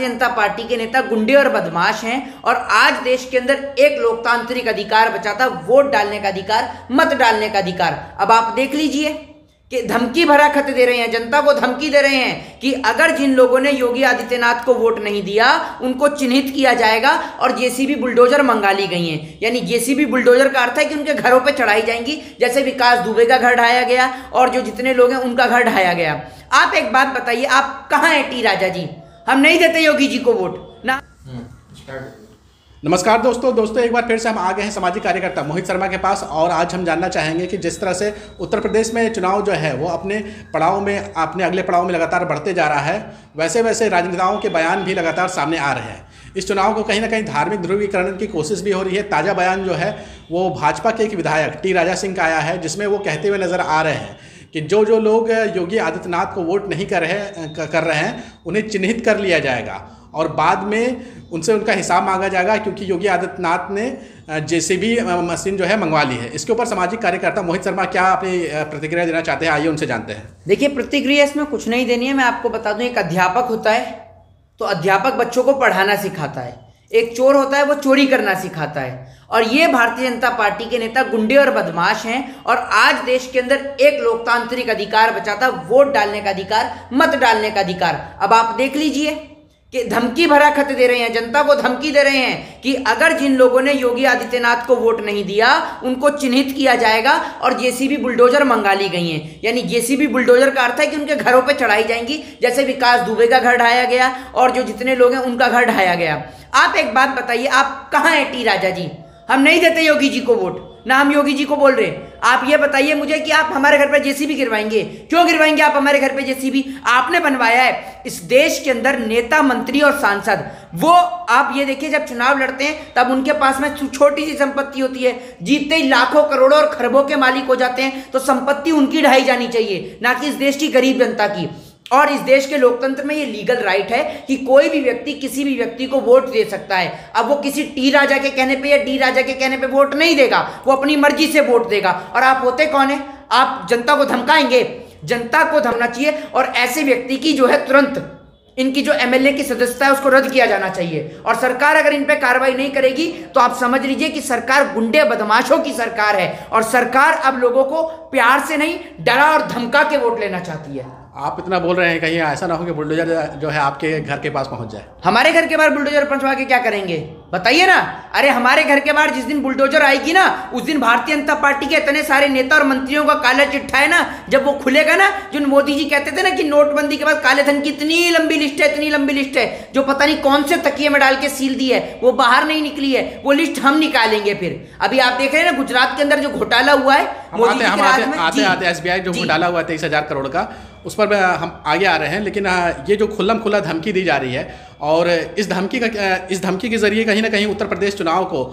जनता party के नेता गुंडे और बदमाश हैं और आज देश के अंदर एक लोकतांत्रिक अधिकार बचा था, वोट डालने का अधिकार, मत डालने का अधिकार। अब आप देख लीजिए कि धमकी भरा खत दे रहे हैं, जनता को धमकी दे रहे हैं कि अगर जिन लोगों ने योगी आदित्यनाथ को वोट नहीं दिया उनको चिन्हित किया जाएगा और जेसीबी बुलडोजर मंगा ली गई हैं। यानी जेसीबी बुलडोजर का अर्थ है कि उनके घरों पे चढ़ाई जाएंगी, जैसे विकास दुबे का घर ढाया गया और जो जितने लोग हैं उनका घर ढाया गया। आप एक बात बताइए, आप कहाँ हैं टी राजा जी? हम नहीं देते योगी जी को वोट ना। नमस्कार दोस्तों, एक बार फिर से हम आ गए हैं सामाजिक कार्यकर्ता मोहित शर्मा के पास और आज हम जानना चाहेंगे कि जिस तरह से उत्तर प्रदेश में चुनाव जो है वो अपने अगले पड़ाव में लगातार बढ़ते जा रहा है, वैसे वैसे राजनेताओं के बयान भी लगातार सामने आ रहे हैं। इस चुनाव को कहीं ना कहीं धार्मिक ध्रुवीकरण की कोशिश भी हो रही है। ताज़ा बयान जो है वो भाजपा के एक विधायक टी राजा सिंह का आया है, जिसमें वो कहते हुए नज़र आ रहे हैं कि जो लोग योगी आदित्यनाथ को वोट नहीं कर रहे हैं उन्हें चिन्हित कर लिया जाएगा और बाद में उनसे उनका हिसाब मांगा जाएगा, क्योंकि योगी आदित्यनाथ ने जेसीबी मशीन जो है मंगवा ली है। इसके ऊपर सामाजिक कार्यकर्ता मोहित शर्मा क्या अपनी प्रतिक्रिया देना चाहते हैं, आइए उनसे जानते हैं। देखिए, प्रतिक्रिया इसमें कुछ नहीं देनी है। मैं आपको बता दूं, एक अध्यापक होता है तो अध्यापक बच्चों को पढ़ाना सिखाता है, एक चोर होता है वो चोरी करना सिखाता है। और ये भारतीय जनता पार्टी के नेता गुंडे और बदमाश हैं और आज देश के अंदर एक लोकतांत्रिक अधिकार बचा था, वोट डालने का अधिकार, मत डालने का अधिकार। अब आप देख लीजिए कि धमकी भरा खत दे रहे हैं, जनता को धमकी दे रहे हैं कि अगर जिन लोगों ने योगी आदित्यनाथ को वोट नहीं दिया उनको चिन्हित किया जाएगा और जेसीबी बुलडोजर मंगा ली गई हैं। यानी जेसीबी बुलडोजर का अर्थ है कि उनके घरों पे चढ़ाई जाएंगी, जैसे विकास दुबे का घर ढाया गया और जो जितने लोग हैं उनका घर ढाया गया। आप एक बात बताइए, आप कहाँ हैं टी राजा जी? हम नहीं देते योगी जी को वोट ना, हम योगी जी को बोल रहे हैं। आप ये बताइए मुझे कि आप हमारे घर पे जेसीबी गिरवाएंगे? क्यों गिरवाएंगे आप हमारे घर पे जेसीबी? आपने बनवाया है। इस देश के अंदर नेता, मंत्री और सांसद, वो आप ये देखिए जब चुनाव लड़ते हैं तब उनके पास में छोटी सी संपत्ति होती है, जीतते ही लाखों करोड़ों और खरबों के मालिक हो जाते हैं, तो संपत्ति उनकी ढाई जानी चाहिए, ना कि इस देश की गरीब जनता की। और इस देश के लोकतंत्र में ये लीगल राइट है कि कोई भी व्यक्ति किसी भी व्यक्ति को वोट दे सकता है। अब वो किसी टी राजा के कहने पे या डी राजा के कहने पे वोट नहीं देगा, वो अपनी मर्जी से वोट देगा। और आप होते कौन है? आप जनता को धमकाएंगे? जनता को धमकाना चाहिए और ऐसे व्यक्ति की जो है तुरंत इनकी जो एमएलए की सदस्यता है उसको रद्द किया जाना चाहिए। और सरकार अगर इन पे कार्रवाई नहीं करेगी तो आप समझ लीजिए कि सरकार गुंडे बदमाशों की सरकार है और सरकार अब लोगों को प्यार से नहीं, डरा और धमका के वोट लेना चाहती है। आप इतना बोल रहे हैं, कहीं ऐसा ना हो कि बुलडोजर जो है आपके घर के पास पहुंच जाए? हमारे घर के बाहर बुलडोजर पहुंचवा के क्या करेंगे बताइए ना? अरे हमारे घर के बाहर जिस दिन बुलडोजर आएगी ना, उस दिन भारतीय जनता पार्टी के इतने सारे नेता और मंत्रियों का काला चिट्ठा है ना, जब वो खुलेगा ना, जो मोदी जी कहते थे ना कि नोटबंदी के बाद काले धन की इतनी लंबी लिस्ट है, इतनी लंबी लिस्ट है, जो पता नहीं कौन से तकिए में डाल के सील दी है, वो बाहर नहीं निकली है, वो लिस्ट हम निकालेंगे। फिर अभी आप देख रहे हैं ना गुजरात के अंदर जो घोटाला हुआ है मोदी जी के राज में, आते एसबीआई जो घोटाला हुआ 23,000 करोड़ का, उस पर हम आगे आ रहे हैं। लेकिन ये जो खुल्लम-खुल्ला धमकी दी जा रही है और इस धमकी के जरिए कहीं ना कहीं उत्तर प्रदेश चुनाव को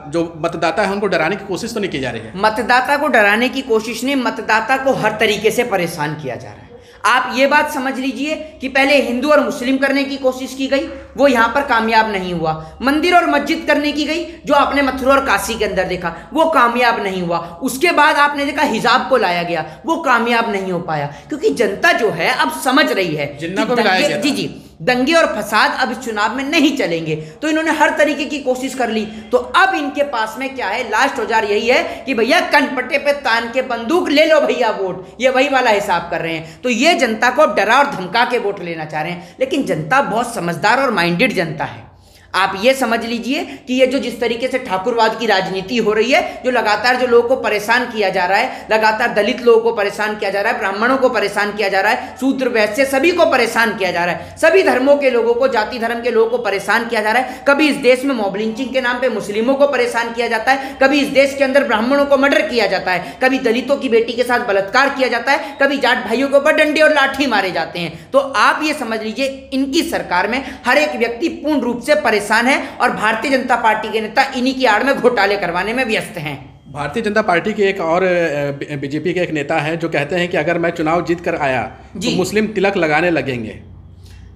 जो मतदाता है उनको डराने की कोशिश तो नहीं की जा रही है? मतदाता को डराने की कोशिश नहीं, मतदाता को हर तरीके से परेशान किया जा रहा है। आप ये बात समझ लीजिए कि पहले हिंदू और मुस्लिम करने की कोशिश की गई, वो यहाँ पर कामयाब नहीं हुआ। मंदिर और मस्जिद करने की गई, जो आपने मथुरा और काशी के अंदर देखा, वो कामयाब नहीं हुआ। उसके बाद आपने देखा हिजाब को लाया गया, वो कामयाब नहीं हो पाया, क्योंकि जनता जो है अब समझ रही है जिन्ना को भी लाया गया। जी, दंगे और फसाद अब इस चुनाव में नहीं चलेंगे, तो इन्होंने हर तरीके की कोशिश कर ली। तो अब इनके पास में क्या है? लास्ट औजार यही है कि भैया कनपटे पे तान के बंदूक ले लो भैया वोट, ये वही वाला हिसाब कर रहे हैं। तो ये जनता को डरा और धमका के वोट लेना चाह रहे हैं, लेकिन जनता बहुत समझदार और माइंडेड जनता है। आप ये समझ लीजिए कि ये जो जिस तरीके से ठाकुरवाद की राजनीति हो रही है, जो लगातार जो लोगों को परेशान किया जा रहा है, लगातार दलित लोगों को परेशान किया जा रहा है, ब्राह्मणों को परेशान किया जा रहा है, शूद्र वैश्य सभी को परेशान किया जा रहा है, सभी धर्मों के लोगों को, जाति धर्म के लोगों को परेशान किया जा रहा है। कभी इस देश में मॉब लिंचिंग के नाम पे मुस्लिमों को परेशान किया जाता है, कभी इस देश के अंदर ब्राह्मणों को मर्डर किया जाता है, कभी दलितों की बेटी के साथ बलात्कार किया जाता है, कभी जाट भाइयों के ऊपर डंडे और लाठी मारे जाते हैं। तो आप ये समझ लीजिए इनकी सरकार में हर एक व्यक्ति पूर्ण रूप से परेशान है और भारतीय जनता पार्टी के नेता इन्हीं की आड़ में घोटाले करवाने में व्यस्त हैं। भारतीय जनता पार्टी के एक और बीजेपी के एक नेता है जो कहते हैं कि अगर मैं चुनाव जीत कर आया तो मुस्लिम तिलक लगाने लगेंगे।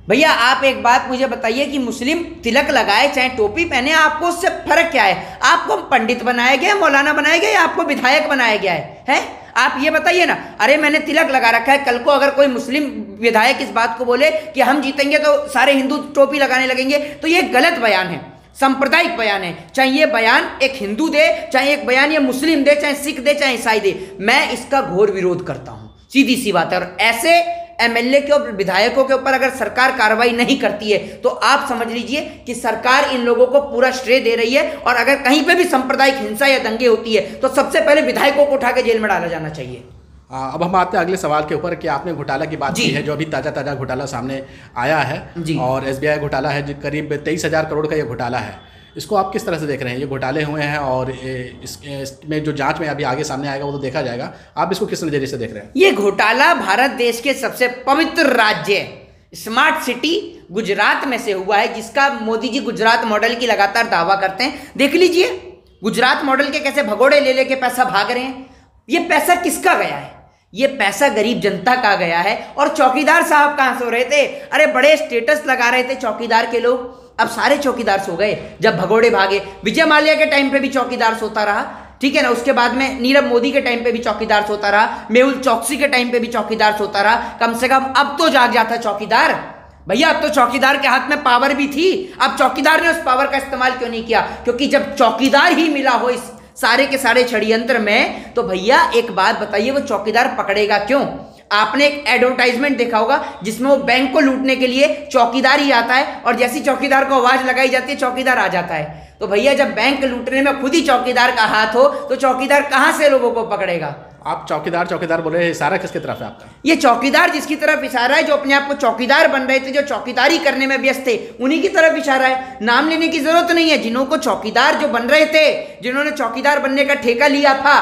भैया आप एक बात मुझे बताइए कि मुस्लिम तिलक लगाए चाहे टोपी पहने, आपको उससे फर्क क्या है? आपको पंडित बनाया गया, मौलाना बनाया गया, या आपको विधायक बनाया गया है? आप ये बताइए ना। अरे मैंने तिलक लगा रखा है, कल को अगर कोई मुस्लिम विधायक इस बात को बोले कि हम जीतेंगे तो सारे हिंदू टोपी लगाने लगेंगे, तो ये गलत बयान है, सांप्रदायिक बयान है। चाहे ये बयान एक हिंदू दे, चाहे एक बयान ये मुस्लिम दे, चाहे सिख दे, चाहे ईसाई दे, मैं इसका घोर विरोध करता हूं, सीधी सी बात है। और ऐसे एमएलए के और विधायकों के ऊपर अगर सरकार कार्रवाई नहीं करती है तो आप समझ लीजिए कि सरकार इन लोगों को पूरा श्रेय दे रही है। और अगर कहीं पे भी सांप्रदायिक हिंसा या दंगे होती है तो सबसे पहले विधायकों को उठा के जेल में डाला जाना चाहिए। अब हम आते हैं अगले सवाल के ऊपर कि आपने घोटाला की बात की है, जो अभी ताज़ा घोटाला सामने आया है और एसबीआई घोटाला है, जो करीब 23,000 करोड़ का ये घोटाला है। इसको आप किस तरह से देख रहे हैं? ये घोटाले हुए हैं और इसमें जो जांच में अभी आगे सामने आएगा वो तो देखा जाएगा, आप इसको किस नज़रिए से देख रहे हैं? ये घोटाला भारत देश के सबसे पवित्र राज्य स्मार्ट सिटी गुजरात में से हुआ है, जिसका मोदी जी गुजरात मॉडल की लगातार दावा करते हैं। देख लीजिए गुजरात मॉडल के कैसे भगोड़े ले लेके पैसा भाग रहे हैं। ये पैसा किसका गया है? ये पैसा गरीब जनता का गया है। और चौकीदार साहब कहाँ सो रहे थे? अरे बड़े स्टेटस लगा रहे थे चौकीदार के लोग, अब सारे चौकीदार सो गए जब भगोड़े भागे। विजय माल्या के टाइम पे भी चौकीदार सोता रहा, ठीक है ना। उसके बाद में नीरव मोदी के टाइम पे भी चौकीदार सोता रहा, मेहुल चौकसी के टाइम पे भी चौकीदार सोता रहा। कम से कम अब तो जाग जाता चौकीदार। भैया अब तो चौकीदार के हाथ में पावर भी थी, अब चौकीदार ने उस पावर का इस्तेमाल क्यों नहीं किया? क्योंकि जब चौकीदार ही मिला हो इस सारे के सारे षड्यंत्र में, तो भैया एक बात बताइए, वो चौकीदार पकड़ेगा क्यों? आपने एक एडवर्टाइजमेंट देखा होगा जिसमें वो बैंक को लूटने के लिए चौकीदार ही आता है, और जैसी चौकीदार को आवाज लगाई जाती है चौकीदार आ जाता है। तो भैया जब बैंक लूटने में खुद ही चौकीदार का हाथ हो तो चौकीदार कहां से लोगों को पकड़ेगा? आप चौकीदार बोल रहे हैं, इशारा किसकी तरफ है आपका? ये चौकीदार जिसकी तरफ इशारा है, जो अपने आप को चौकीदार बन रहे थे, जो चौकीदारी करने में व्यस्त थे, उन्हीं की तरफ इशारा है। नाम लेने की जरूरत नहीं है। जिन्हों को चौकीदार जो बन रहे थे, जिन्होंने चौकीदार बनने का ठेका लिया था,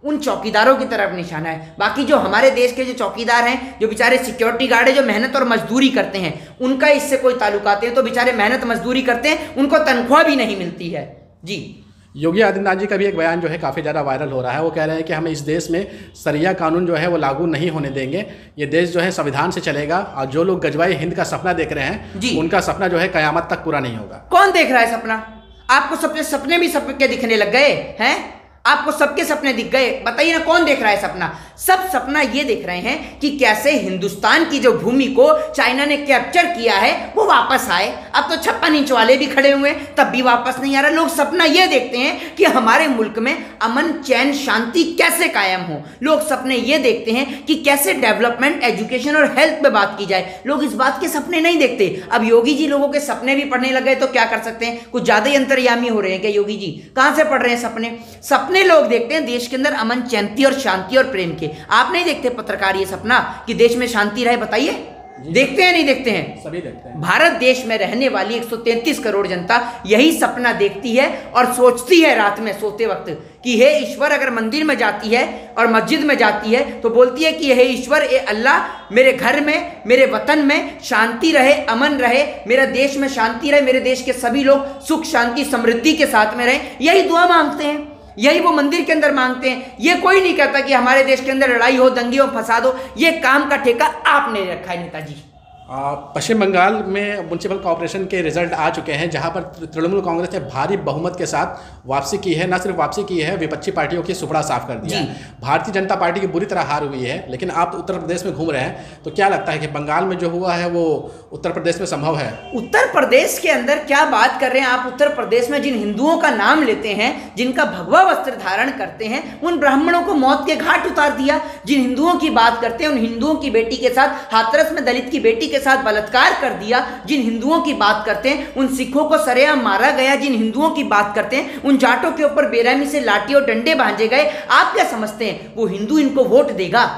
उन चौकीदारों की तरफ निशाना है। बाकी जो हमारे देश के जो चौकीदार हैं, जो बेचारे सिक्योरिटी गार्ड है, जो मेहनत और मजदूरी करते हैं, उनका इससे कोई ताल्लुकात नहीं। तो बेचारे मेहनत मजदूरी करते हैं, उनको तनख्वाह भी नहीं मिलती है। जी, योगी आदित्यनाथ जी का भी एक बयान जो है काफ़ी ज़्यादा वायरल हो रहा है। वो कह रहे हैं कि हम इस देश में शरिया कानून जो है वो लागू नहीं होने देंगे, ये देश जो है संविधान से चलेगा, और जो लोग गजवाई हिंद का सपना देख रहे हैं उनका सपना जो है कयामत तक पूरा नहीं होगा। कौन देख रहा है सपना? आपको सबके सपने भी सबके दिखने लग गए हैं? आपको सबके सपने दिख गए? बताइए ना, कौन देख रहा है सपना? सब सपना ये देख रहे हैं कि कैसे हिंदुस्तान की जो भूमि को चाइना ने कैप्चर किया है वो वापस आए। अब तो 56 इंच वाले भी खड़े हुए हैं, तब भी वापस नहीं आ रहा। लोग सपना ये देखते हैं कि हमारे मुल्क में अमन चैन शांति कैसे कायम हो। लोग सपने ये देखते हैं कि कैसे डेवलपमेंट, एजुकेशन और हेल्थ पे बात की जाए। लोग इस बात के सपने नहीं देखते। अब योगी जी लोगों के सपने भी पढ़ने लग गए तो क्या कर सकते हैं? कुछ ज्यादा ही अंतर्यामी हो रहे हैं क्या योगी जी? कहां से पढ़ रहे हैं सपने? सपने लोग देखते हैं देश के अंदर अमन चैनती और शांति और प्रेम के। आप नहीं देखते पत्रकार ये सपना कि देश में शांति रहे? बताइए, देखते हैं नहीं देखते हैं? सभी देखते हैं। भारत देश में रहने वाली 133 करोड़ जनता यही सपना देखती है और सोचती है रात में सोते वक्त कि हे ईश्वर, अगर मंदिर में जाती है और मस्जिद में जाती है तो बोलती है कि हे ईश्वर, ए अल्लाह, मेरे घर में, मेरे वतन में शांति रहे, अमन रहे, मेरे देश में शांति रहे, मेरे देश के सभी लोग सुख शांति समृद्धि के साथ में रहें। यही दुआ मांगते हैं, यही वो मंदिर के अंदर मांगते हैं। ये कोई नहीं कहता कि हमारे देश के अंदर लड़ाई हो, दंगे हो, फसाद हो। ये काम का ठेका आपने रखा है नेताजी। पश्चिम बंगाल में म्युनिसिपल कॉर्पोरेशन के रिजल्ट आ चुके हैं, जहां पर तृणमूल कांग्रेस ने भारी बहुमत के साथ वापसी की है। न सिर्फ वापसी की है, विपक्षी पार्टियों की सुपड़ा साफ कर दिया है। भारतीय जनता पार्टी की बुरी तरह हार हुई है। लेकिन आप उत्तर प्रदेश में घूम रहे हैं, तो क्या लगता है कि बंगाल में जो हुआ है वो उत्तर प्रदेश में संभव है? उत्तर प्रदेश के अंदर क्या बात कर रहे हैं आप? उत्तर प्रदेश में जिन हिंदुओं का नाम लेते हैं, जिनका भगवा वस्त्र धारण करते हैं, उन ब्राह्मणों को मौत के घाट उतार दिया। जिन हिंदुओं की बात करते हैं, उन हिंदुओं की बेटी के साथ, हाथरस में दलित की बेटी के साथ बलात्कार कर दिया। जिन हिंदुओं की बात करते हैं, उन सिखों को सरेआम मारा गया। जिन हिंदुओं की बात करते हैं, उन जाटों के ऊपर बेरहमी से लाठी और डंडे बांधे गए। आप क्या समझते हैं वो हिंदू इनको वोट देगा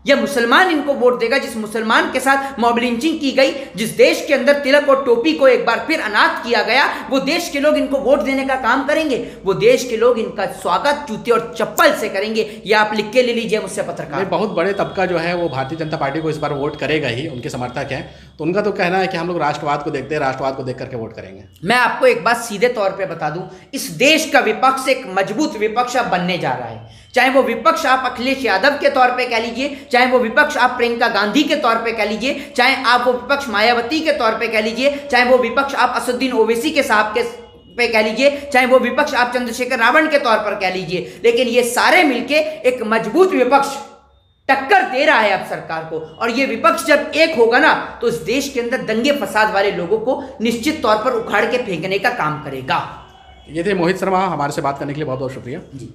या मुसलमान इनको वोट देगा? जिस मुसलमान के साथ मॉब लिंचिंग की गई, जिस देश के अंदर तिलक और टोपी को एक बार फिर अनाथ किया गया, वो देश के लोग इनको वोट देने का काम करेंगे? वो देश के लोग इनका स्वागत जूते और चप्पल से करेंगे। ये आप लिख के ले लीजिए मुझसे पत्रकार। बहुत बड़े तबका जो है वो भारतीय जनता पार्टी को इस बार वोट करेगा ही, उनके समर्थक हैं। तो उनका तो कहना है कि हम लोग राष्ट्रवाद को देखते हैं, राष्ट्रवाद को देख करके वोट करेंगे। मैं आपको एक बात सीधे तौर पे बता दूं, इस देश का विपक्ष एक मजबूत विपक्ष अब बनने जा रहा है। चाहे वो विपक्ष आप अखिलेश यादव के तौर पे कह लीजिए, चाहे वो विपक्ष आप प्रियंका गांधी के तौर पे कह लीजिए, चाहे आप वो विपक्ष मायावती के तौर पे कह लीजिए, चाहे वो विपक्ष आप असदुद्दीन ओवैसी के साहब के पे कह लीजिए, चाहे वो विपक्ष आप चंद्रशेखर रावण के तौर पर कह लीजिए। लेकिन ये सारे मिलके एक मजबूत विपक्ष टक्कर दे रहा है अब सरकार को। और ये विपक्ष जब एक होगा ना तो इस देश के अंदर दंगे फसाद वाले लोगों को निश्चित तौर पर उखाड़ के फेंकने का काम करेगा। ये थे मोहित शर्मा, हमारे से बात करने के लिए बहुत बहुत शुक्रिया जी।